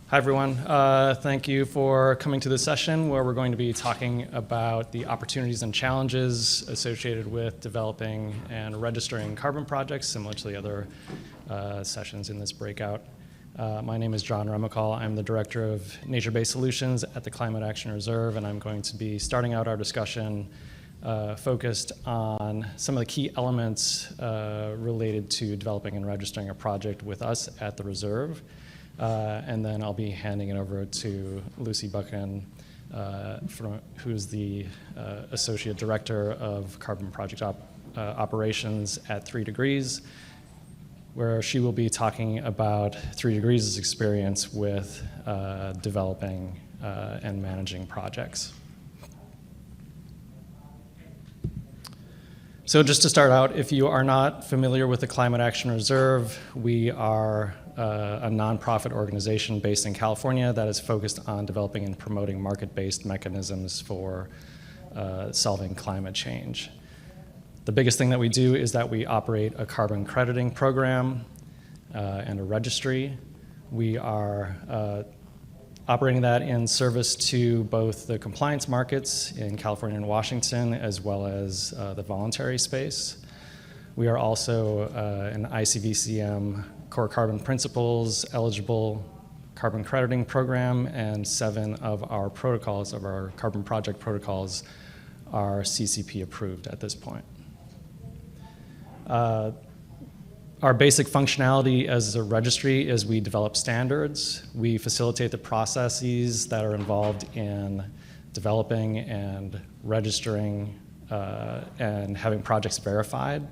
Hi, everyone. Thank you for coming to this session where we're going to be talking about the opportunities and challenges associated with developing and registering carbon projects, similar to the other sessions in this breakout. My name is John Remucal. I'm the Director of Nature-Based Solutions at the Climate Action Reserve, and I'm going to be starting out our discussion focused on some of the key elements related to developing and registering a project with us at the Reserve. And then I'll be handing it over to Lucy Buchan, who's the Associate Director of Carbon Project Operations at 3 Degrees, where she will be talking about 3 Degrees' experience with developing and managing projects. So just to start out, if you are not familiar with the Climate Action Reserve, we are a nonprofit organization based in California that is focused on developing and promoting market-based mechanisms for solving climate change. The biggest thing that we do is that we operate a carbon crediting program and a registry. We are operating that in service to both the compliance markets in California and Washington, as well as the voluntary space. We are also an ICVCM core carbon principles eligible carbon crediting program, and 7 of our protocols, of our carbon project protocols, are CCP approved at this point. Our basic functionality as a registry is we develop standards. We facilitate the processes that are involved in developing and registering and having projects verified.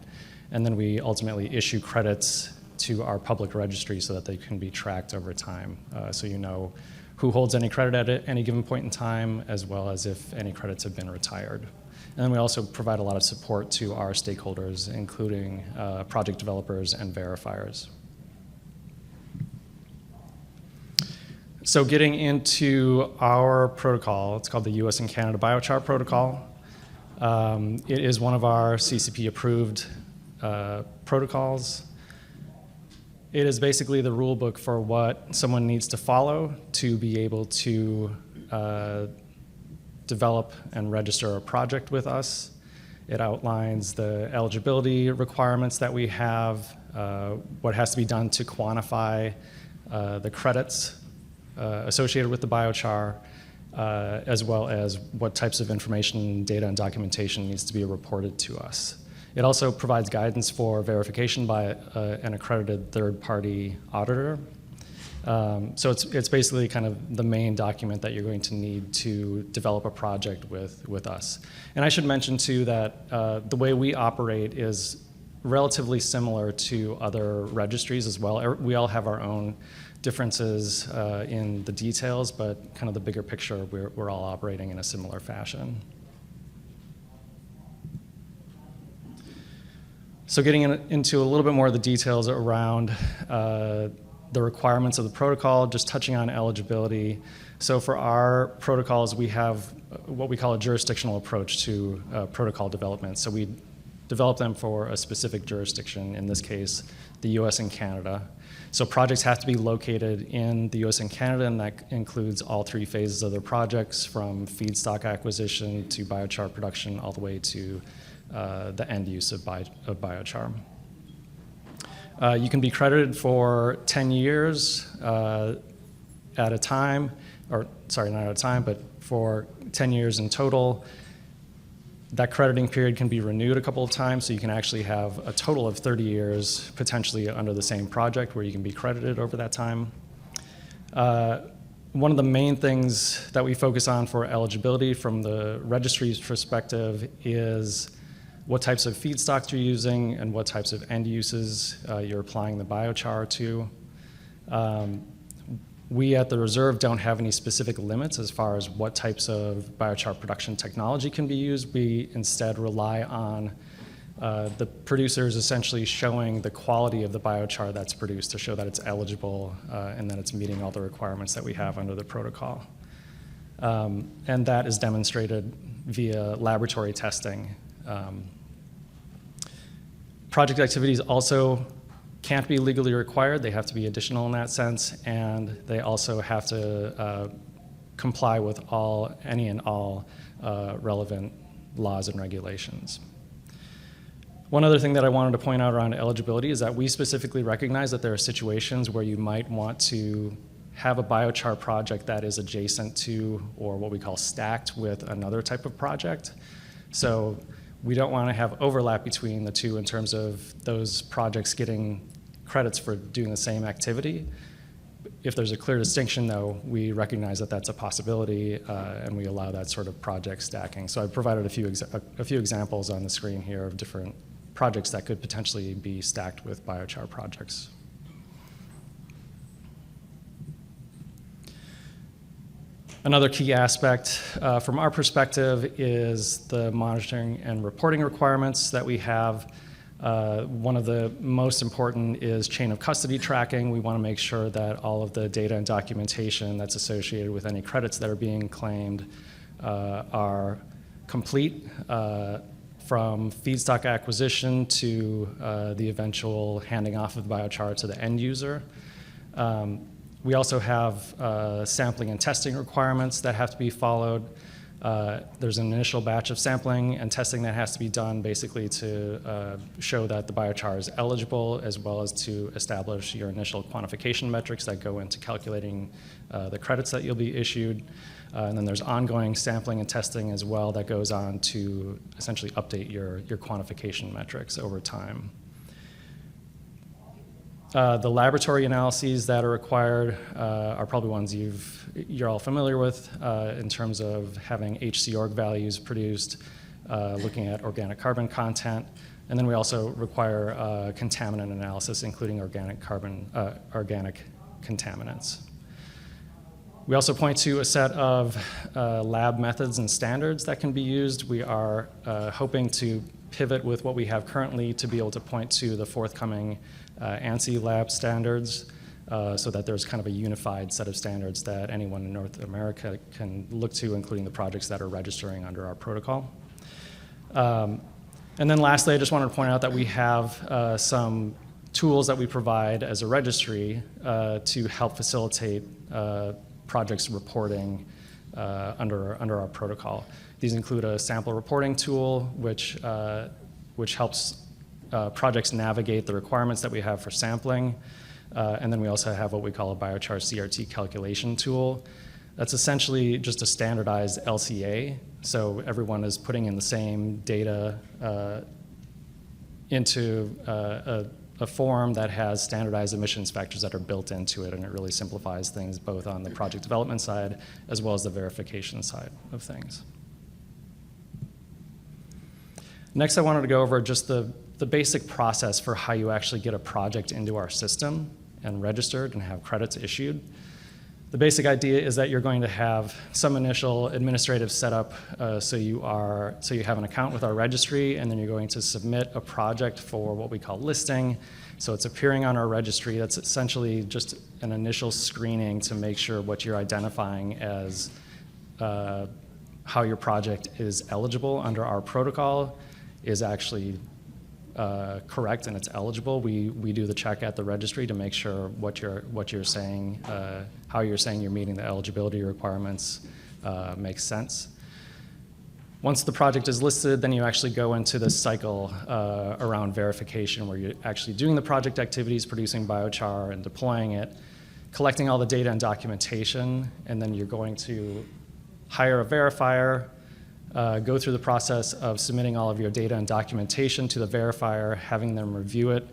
And then we ultimately issue credits to our public registry so that they can be tracked over time. So you know who holds any credit at any given point in time, as well as if any credits have been retired. And then we also provide a lot of support to our stakeholders, including project developers and verifiers. So getting into our protocol, it's called the US and Canada Biochar Protocol. It is one of our CCP approved protocols. It is basically the rule book for what someone needs to follow to be able to develop and register a project with us. It outlines the eligibility requirements that we have, what has to be done to quantify the credits associated with the biochar, as well as what types of information, data, and documentation needs to be reported to us. It also provides guidance for verification by an accredited third-party auditor. So it's basically kind of the main document that you're going to need to develop a project with us. And I should mention too that the way we operate is relatively similar to other registries as well. We all have our own differences in the details, but kind of the bigger picture, we're all operating in a similar fashion. So getting into a little bit more of the details around the requirements of the protocol, just touching on eligibility. So for our protocols, we have what we call a jurisdictional approach to protocol development. So we develop them for a specific jurisdiction, in this case, the US and Canada. So projects have to be located in the US and Canada, and that includes all 3 phases of their projects, from feedstock acquisition to biochar production, all the way to the end use of biochar. You can be credited for 10 years at a time, or sorry, not at a time, but for 10 years in total. That crediting period can be renewed a couple of times, so you can actually have a total of 30 years potentially under the same project where you can be credited over that time. One of the main things that we focus on for eligibility from the registry's perspective is what types of feedstocks you're using and what types of end uses you're applying the biochar to. We at the Reserve don't have any specific limits as far as what types of biochar production technology can be used. We instead rely on the producers essentially showing the quality of the biochar that's produced to show that it's eligible and that it's meeting all the requirements that we have under the protocol. And that is demonstrated via laboratory testing. Project activities also can't be legally required. They have to be additional in that sense, and they also have to comply with any and all relevant laws and regulations. One other thing that I wanted to point out around eligibility is that we specifically recognize that there are situations where you might want to have a biochar project that is adjacent to, or what we call stacked with, another type of project. So we don't want to have overlap between the two in terms of those projects getting credits for doing the same activity. If there's a clear distinction, though, we recognize that that's a possibility, and we allow that sort of project stacking. So I've provided a few examples on the screen here of different projects that could potentially be stacked with biochar projects. Another key aspect from our perspective is the monitoring and reporting requirements that we have. One of the most important is chain of custody tracking. We want to make sure that all of the data and documentation that's associated with any credits that are being claimed are complete, from feedstock acquisition to the eventual handing off of the biochar to the end user. We also have sampling and testing requirements that have to be followed. There's an initial batch of sampling and testing that has to be done basically to show that the biochar is eligible, as well as to establish your initial quantification metrics that go into calculating the credits that you'll be issued. And then there's ongoing sampling and testing as well that goes on to essentially update your quantification metrics over time. The laboratory analyses that are required are probably ones you're all familiar with in terms of having HCORG values produced, looking at organic carbon content, and then we also require contaminant analysis, including organic contaminants. We also point to a set of lab methods and standards that can be used. We are hoping to pivot with what we have currently to be able to point to the forthcoming ANSI lab standards, so that there's kind of a unified set of standards that anyone in North America can look to, including the projects that are registering under our protocol. And then lastly, I just wanted to point out that we have some tools that we provide as a registry to help facilitate projects reporting under our protocol. These include a sample reporting tool, which helps projects navigate the requirements that we have for sampling. And then we also have what we call a biochar CRT calculation tool. That's essentially just a standardized LCA. So everyone is putting in the same data into a form that has standardized emissions factors that are built into it, and it really simplifies things both on the project development side as well as the verification side of things. Next, I wanted to go over just the basic process for how you actually get a project into our system and registered and have credits issued. The basic idea is that you're going to have some initial administrative setup, so you have an account with our registry, and then you're going to submit a project for what we call listing. So it's appearing on our registry. That's essentially just an initial screening to make sure what you're identifying as how your project is eligible under our protocol is actually correct and it's eligible. We do the check at the registry to make sure what you're saying, how you're saying you're meeting the eligibility requirements makes sense. Once the project is listed, then you actually go into this cycle around verification, where you're actually doing the project activities, producing biochar and deploying it, collecting all the data and documentation, and then you're going to hire a verifier, go through the process of submitting all of your data and documentation to the verifier, having them review it,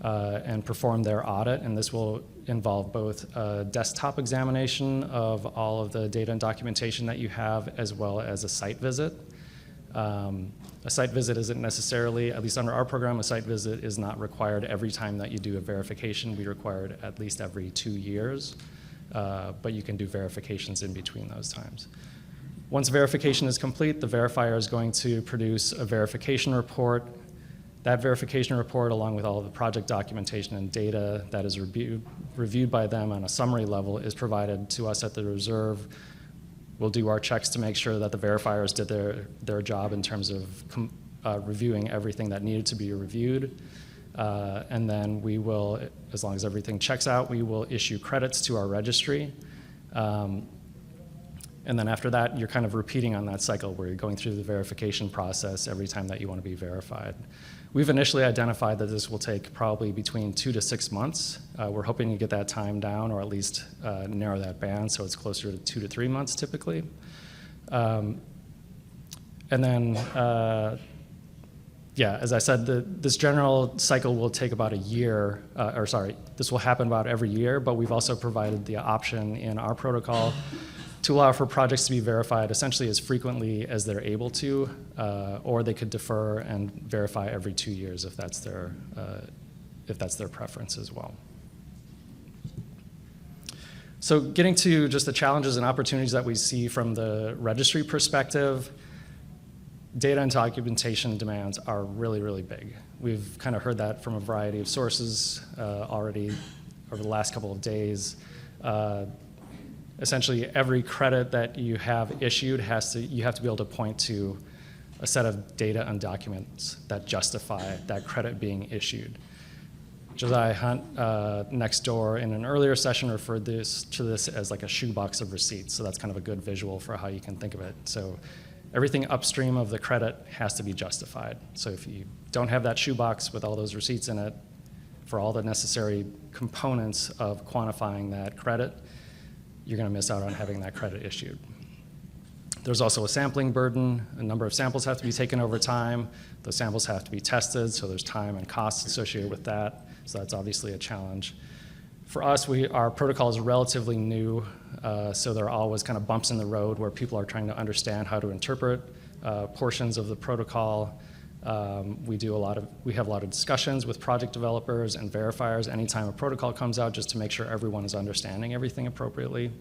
and perform their audit. And this will involve both a desktop examination of all of the data and documentation that you have, as well as a site visit. A site visit isn't necessarily, at least under our program, a site visit is not required every time that you do a verification. We require it at least every 2 years, but you can do verifications in between those times. Once verification is complete, the verifier is going to produce a verification report. That verification report, along with all of the project documentation and data that is reviewed by them on a summary level, is provided to us at the reserve. We'll do our checks to make sure that the verifiers did their job in terms of reviewing everything that needed to be reviewed. And then we will, as long as everything checks out, we will issue credits to our registry. And then after that, you're kind of repeating on that cycle where you're going through the verification process every time that you want to be verified. We've initially identified that this will take probably between 2 to 6 months. We're hoping to get that time down, or at least narrow that band so it's closer to 2 to 3 months typically. And then, yeah, as I said, this general cycle will take about a year, this will happen about every year, but we've also provided the option in our protocol to allow for projects to be verified essentially as frequently as they're able to, or they could defer and verify every 2 years if that's their preference as well. So getting to just the challenges and opportunities that we see from the registry perspective, data and documentation demands are really, really big. We've kind of heard that from a variety of sources already over the last couple of days. Essentially, every credit that you have issued you have to be able to point to a set of data and documents that justify that credit being issued. Josiah Hunt next door in an earlier session referred to this as like a shoebox of receipts, so that's kind of a good visual for how you can think of it. So everything upstream of the credit has to be justified. So if you don't have that shoebox with all those receipts in it for all the necessary components of quantifying that credit, you're going to miss out on having that credit issued. There's also a sampling burden. A number of samples have to be taken over time. Those samples have to be tested, so there's time and costs associated with that. So that's obviously a challenge. For us, our protocol is relatively new, so there are always kind of bumps in the road where people are trying to understand how to interpret portions of the protocol. We have a lot of discussions with project developers and verifiers anytime a protocol comes out, just to make sure everyone is understanding everything appropriately.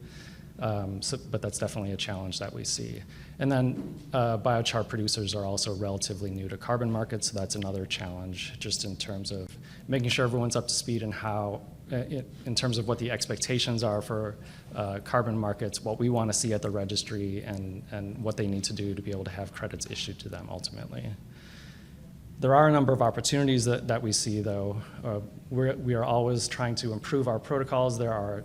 But that's definitely a challenge that we see. And then biochar producers are also relatively new to carbon markets, so that's another challenge, just in terms of making sure everyone's up to speed and how, in terms of what the expectations are for carbon markets, what we want to see at the registry, and what they need to do to be able to have credits issued to them ultimately. There are a number of opportunities that we see, though. We are always trying to improve our protocols. There are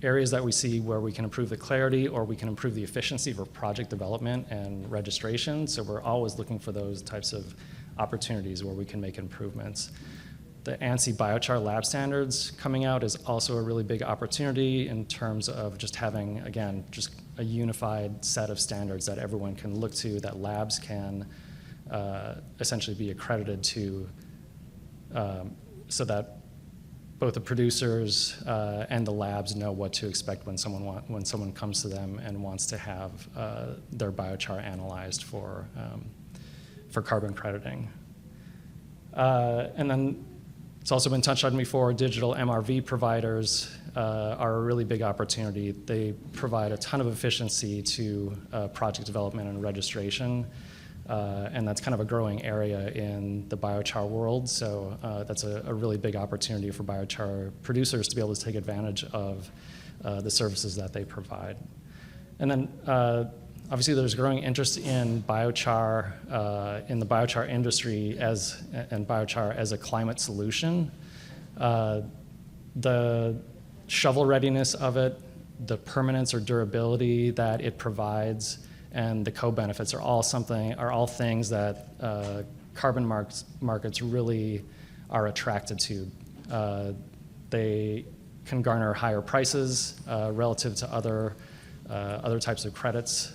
areas that we see where we can improve the clarity or we can improve the efficiency for project development and registration. So we're always looking for those types of opportunities where we can make improvements. The ANSI Biochar Lab Standards coming out is also a really big opportunity in terms of just having, again, just a unified set of standards that everyone can look to, that labs can essentially be accredited to, so that both the producers and the labs know what to expect when someone comes to them and wants to have their biochar analyzed for carbon crediting. And then it's also been touched on before, digital MRV providers are a really big opportunity. They provide a ton of efficiency to project development and registration. And that's kind of a growing area in the biochar world, so that's a really big opportunity for biochar producers to be able to take advantage of the services that they provide. And then obviously there's growing interest in biochar, in the biochar industry and biochar as a climate solution. The shovel readiness of it, the permanence or durability that it provides, and the co-benefits are all things that carbon markets really are attracted to. They can garner higher prices relative to other types of credits,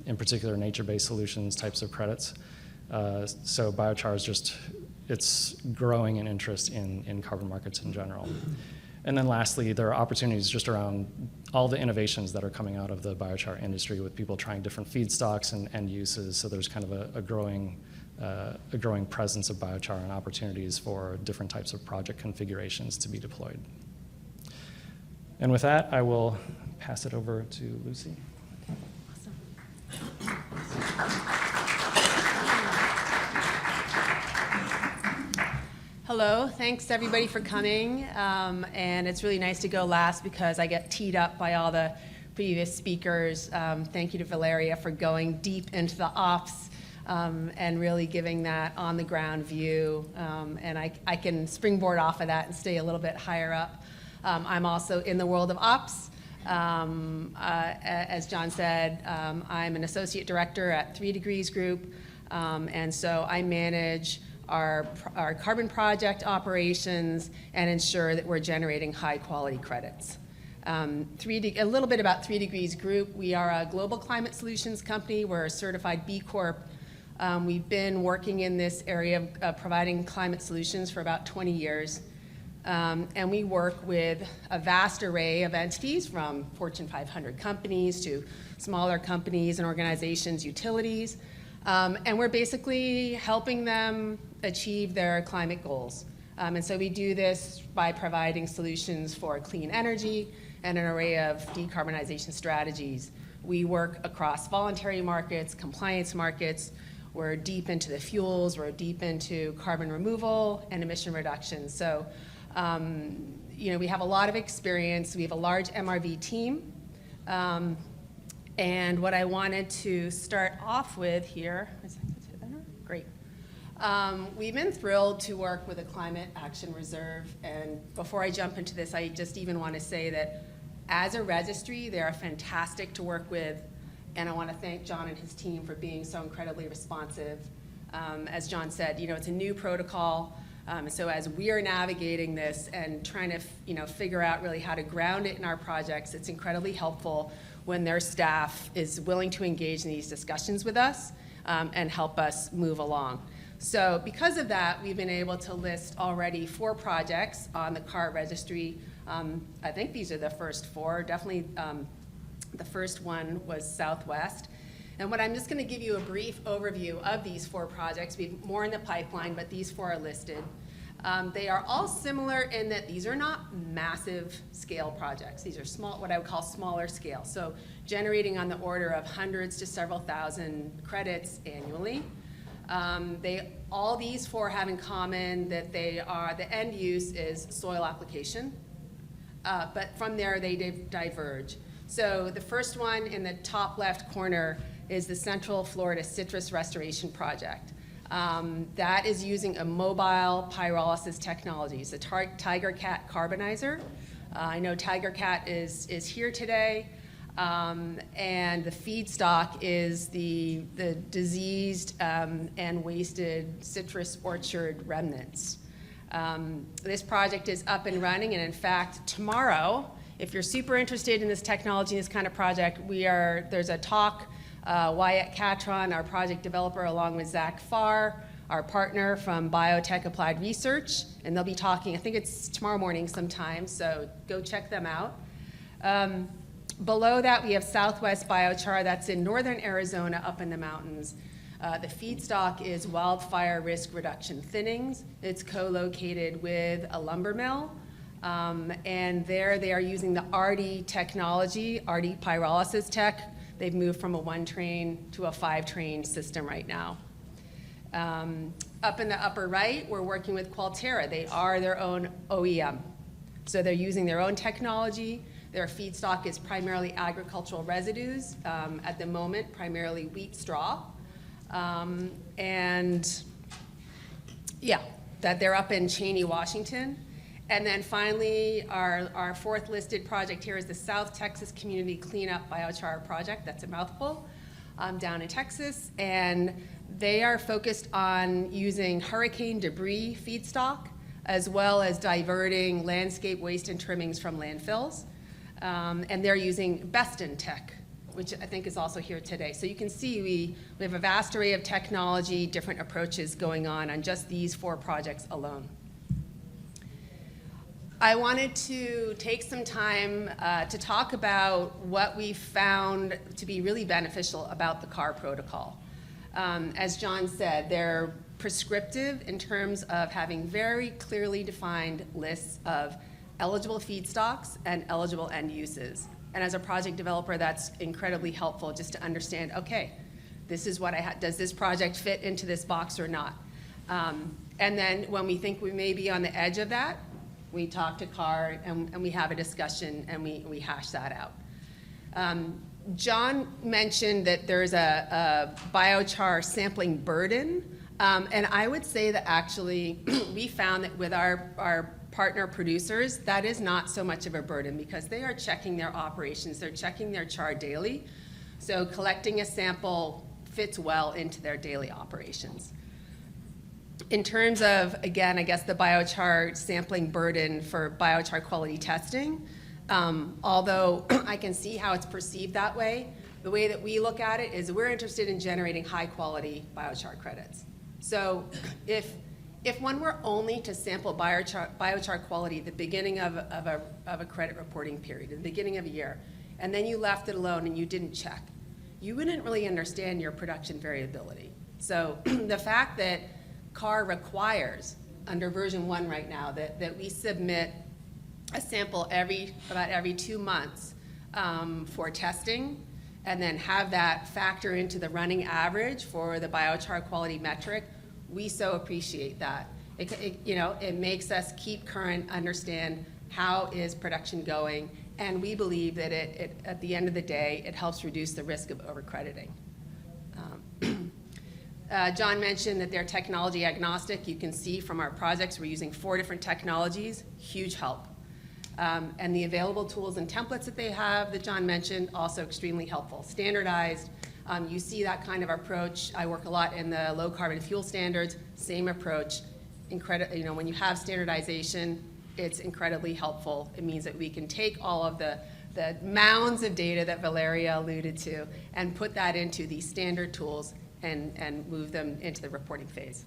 in particular nature-based solutions types of credits. So biochar is it's growing in interest in carbon markets in general. And then lastly, there are opportunities just around all the innovations that are coming out of the biochar industry with people trying different feedstocks and uses. So there's kind of a growing presence of biochar and opportunities for different types of project configurations to be deployed. And with that, I will pass it over to Lucy. Awesome. Hello, thanks everybody for coming, and it's really nice to go last because I get teed up by all the previous speakers. Thank you to Valeria for going deep into the ops and really giving that on-the-ground view. And I can springboard off of that and stay a little bit higher up. I'm also in the world of ops. As John said, I'm an associate director at 3 Degrees Group, and so I manage our carbon project operations and ensure that we're generating high-quality credits. A little bit about 3 Degrees Group. We are a global climate solutions company. We're a certified B Corp. We've been working in this area of providing climate solutions for about 20 years. And we work with a vast array of entities, from Fortune 500 companies to smaller companies and organizations, utilities. And we're basically helping them achieve their climate goals. And so we do this by providing solutions for clean energy and an array of decarbonization strategies. We work across voluntary markets, compliance markets. We're deep into the fuels. We're deep into carbon removal and emission reduction. So, we have a lot of experience. We have a large MRV team. And what I wanted to start off with here, great. We've been thrilled to work with the Climate Action Reserve. And before I jump into this, I just even want to say that as a registry, they are fantastic to work with. And I want to thank John and his team for being so incredibly responsive. As John said, it's a new protocol. So as we are navigating this and trying to, figure out really how to ground it in our projects, it's incredibly helpful when their staff is willing to engage in these discussions with us and help us move along. So because of that, we've been able to list already 4 projects on the CAR registry. I think these are the first 4. Definitely the first one was Southwest. And what I'm just going to give you a brief overview of these 4 projects. We have more in the pipeline, but these 4 are listed. They are all similar in that these are not massive scale projects. These are small, what I would call smaller scale. So generating on the order of hundreds to several thousand credits annually. All these 4 have in common that the end use is soil application. But from there, they diverge. So the first one in the top left corner is the Central Florida Citrus Restoration Project. That is using a mobile pyrolysis technology. It's a Tiger Cat carbonizer. I know Tiger Cat is here today, and the feedstock is the diseased and wasted citrus orchard remnants. This project is up and running, and in fact, tomorrow, if you're super interested in this technology, this kind of project, there's a talk. Wyatt Catron, our project developer, along with Zach Farr, our partner from Biotech Applied Research, and they'll be talking, I think it's tomorrow morning sometime, so go check them out. Below that, we have Southwest Biochar. That's in northern Arizona, up in the mountains. The feedstock is wildfire risk reduction thinnings. It's co-located with a lumber mill. And there they are using the RD technology, RD pyrolysis tech. They've moved from a 1-train to a 5-train system right now. Up in the upper right, we're working with Qualterra. They are their own OEM. So they're using their own technology. Their feedstock is primarily agricultural residues, at the moment, primarily wheat straw. And yeah, that they're up in Cheney, Washington. And then finally, our 4th listed project here is the South Texas Community Cleanup Biochar Project. That's a mouthful, down in Texas. And they are focused on using hurricane debris feedstock, as well as diverting landscape waste and trimmings from landfills. And they're using Beston tech, which I think is also here today. So you can see we have a vast array of technology, different approaches going on just these 4 projects alone. I wanted to take some time to talk about what we found to be really beneficial about the CAR protocol. As John said, they're prescriptive in terms of having very clearly defined lists of eligible feedstocks and eligible end uses. And as a project developer, that's incredibly helpful just to understand, okay, this is what does this project fit into this box or not? And then when we think we may be on the edge of that, we talk to CAR and we have a discussion and we hash that out. John mentioned that there's a biochar sampling burden, and I would say that actually we found that with our partner producers, that is not so much of a burden because they are checking their operations, they're checking their char daily, so collecting a sample fits well into their daily operations. In terms of, again, I guess the biochar sampling burden for biochar quality testing, although I can see how it's perceived that way, the way that we look at it is we're interested in generating high quality biochar credits. So if one were only to sample biochar quality at the beginning of a credit reporting period, at the beginning of a year, and then you left it alone and you didn't check, you wouldn't really understand your production variability. So the fact that CAR requires, under version 1 right now, that we submit a sample about every 2 months for testing, and then have that factor into the running average for the biochar quality metric, we so appreciate that. It makes us keep current, understand how is production going, and we believe that at the end of the day, it helps reduce the risk of overcrediting. John mentioned that they're technology agnostic. You can see from our projects, we're using 4 different technologies, huge help. And the available tools and templates that they have that John mentioned, also extremely helpful. Standardized, you see that kind of approach. I work a lot in the low carbon fuel standards, same approach. When you have standardization, it's incredibly helpful. It means that we can take all of the mounds of data that Valeria alluded to and put that into these standard tools and move them into the reporting phase.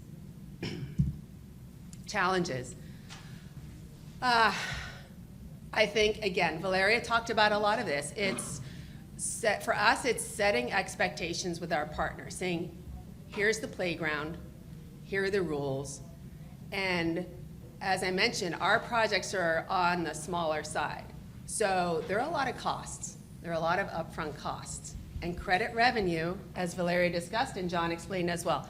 Challenges. I think, again, Valeria talked about a lot of this. For us, it's setting expectations with our partners, saying, here's the playground, here are the rules, and as I mentioned, our projects are on the smaller side. So there are a lot of costs. There are a lot of upfront costs. And credit revenue, as Valeria discussed and John explained as well,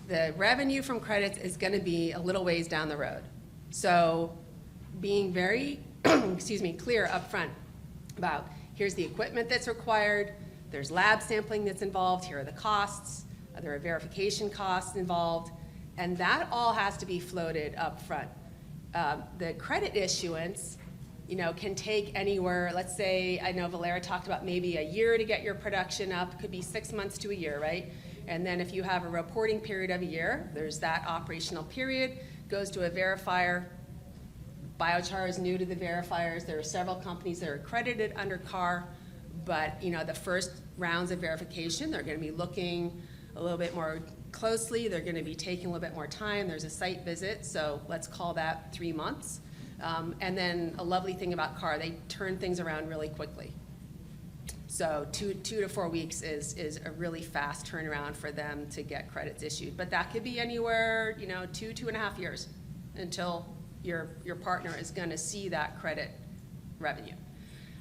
the revenue from credits is going to be a little ways down the road. So being very clear up front about here's the equipment that's required, there's lab sampling that's involved, here are the costs, there are verification costs involved, and that all has to be floated up front. The credit issuance, can take anywhere, let's say, I know Valeria talked about maybe a year to get your production up, could be 6 months to a year, right? And then if you have a reporting period of a year, there's that operational period, goes to a verifier. Biochar is new to the verifiers. There are several companies that are accredited under CAR, but the first rounds of verification, they're going to be looking a little bit more closely. They're going to be taking a little bit more time. There's a site visit, so let's call that 3 months. And then a lovely thing about CAR, they turn things around really quickly. So 2 to 4 weeks is a really fast turnaround for them to get credits issued. But that could be anywhere, 2.5 years until your partner is going to see that credit revenue.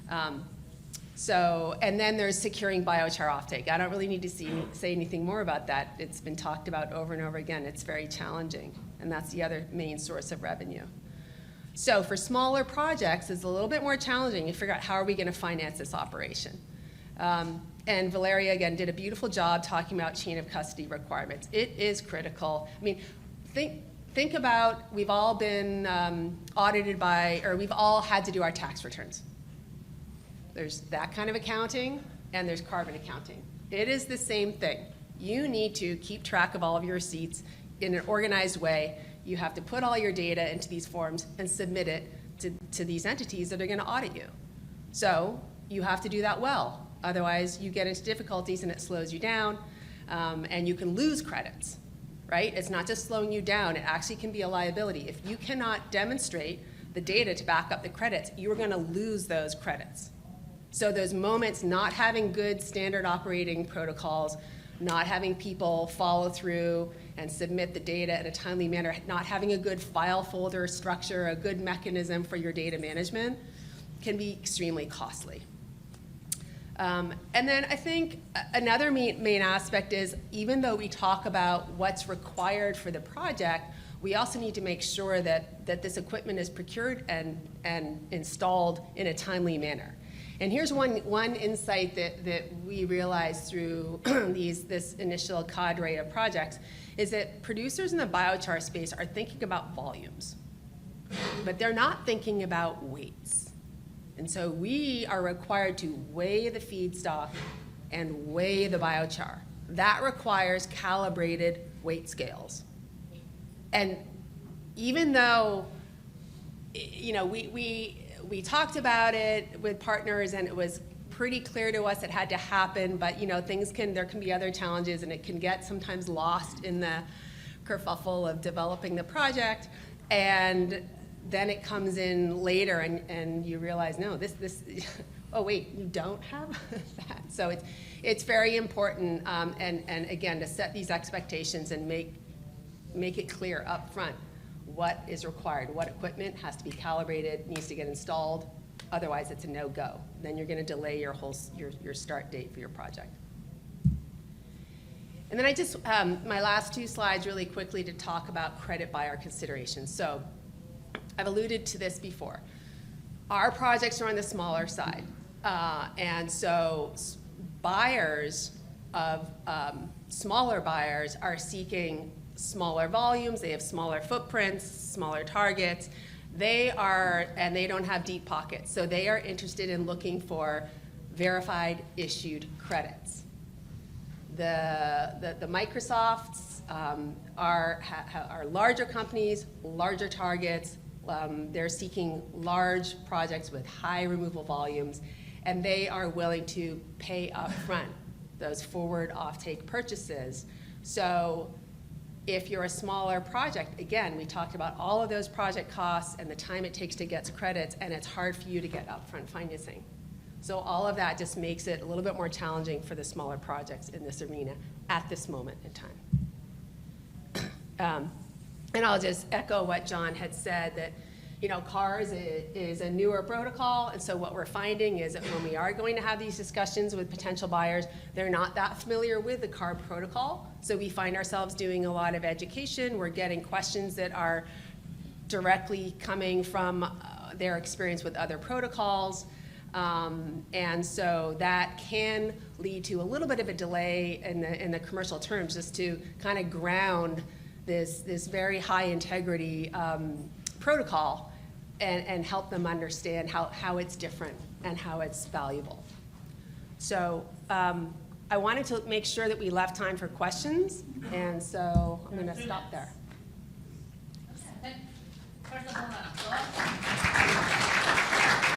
And then there's securing biochar offtake. I don't really need to say anything more about that. It's been talked about over and over again. It's very challenging, and that's the other main source of revenue. So for smaller projects, it's a little bit more challenging to figure out how are we going to finance this operation. And Valeria, again, did a beautiful job talking about chain of custody requirements. It is critical. I mean, think about, we've all been audited we've all had to do our tax returns. There's that kind of accounting, and there's carbon accounting. It is the same thing. You need to keep track of all of your receipts in an organized way. You have to put all your data into these forms and submit it to these entities that are going to audit you. So you have to do that well. Otherwise, you get into difficulties and it slows you down, and you can lose credits, right? It's not just slowing you down. It actually can be a liability. If you cannot demonstrate the data to back up the credits, you are going to lose those credits. So those moments, not having good standard operating protocols, not having people follow through and submit the data in a timely manner, not having a good file folder structure, a good mechanism for your data management, can be extremely costly. And then I think another main aspect is, even though we talk about what's required for the project, we also need to make sure that this equipment is procured and installed in a timely manner. And here's one insight that we realized through this initial cadre of projects, is that producers in the biochar space are thinking about volumes, but they're not thinking about weights. And so we are required to weigh the feedstock and weigh the biochar. That requires calibrated weight scales. And even though, you know, we talked about it with partners and it was pretty clear to us it had to happen, but you know, there can be other challenges and it can get sometimes lost in the kerfuffle of developing the project. And then it comes in later and you realize, no, this oh wait, you don't have that. So it's very important, and again, to set these expectations and make it clear up front what is required, what equipment has to be calibrated, needs to get installed, otherwise it's a no-go. Then you're gonna delay your start date for your project. And then I just, my last two slides really quickly to talk about credit buyer considerations. So I've alluded to this before. Our projects are on the smaller side. And so buyers of smaller buyers are seeking smaller volumes, they have smaller footprints, smaller targets. They don't have deep pockets. So they are interested in looking for verified issued credits. The Microsofts are larger companies, larger targets. They're seeking large projects with high removal volumes, and they are willing to pay up front those forward offtake purchases. So if you're a smaller project, again, we talked about all of those project costs and the time it takes to get credits, and it's hard for you to get upfront financing. So all of that just makes it a little bit more challenging for the smaller projects in this arena at this moment in time. And I'll just echo what John had said, that you know, CARS is a newer protocol, and so what we're finding is that when we are going to have these discussions with potential buyers, they're not that familiar with the CARB protocol, so we find ourselves doing a lot of education. We're getting questions that are directly coming from their experience with other protocols, and so that can lead to a little bit of a delay in the commercial terms, just to kind of ground this very high integrity protocol and help them understand how it's different and how it's valuable. So I wanted to make sure that we left time for questions, and so I'm going to stop there. First of all,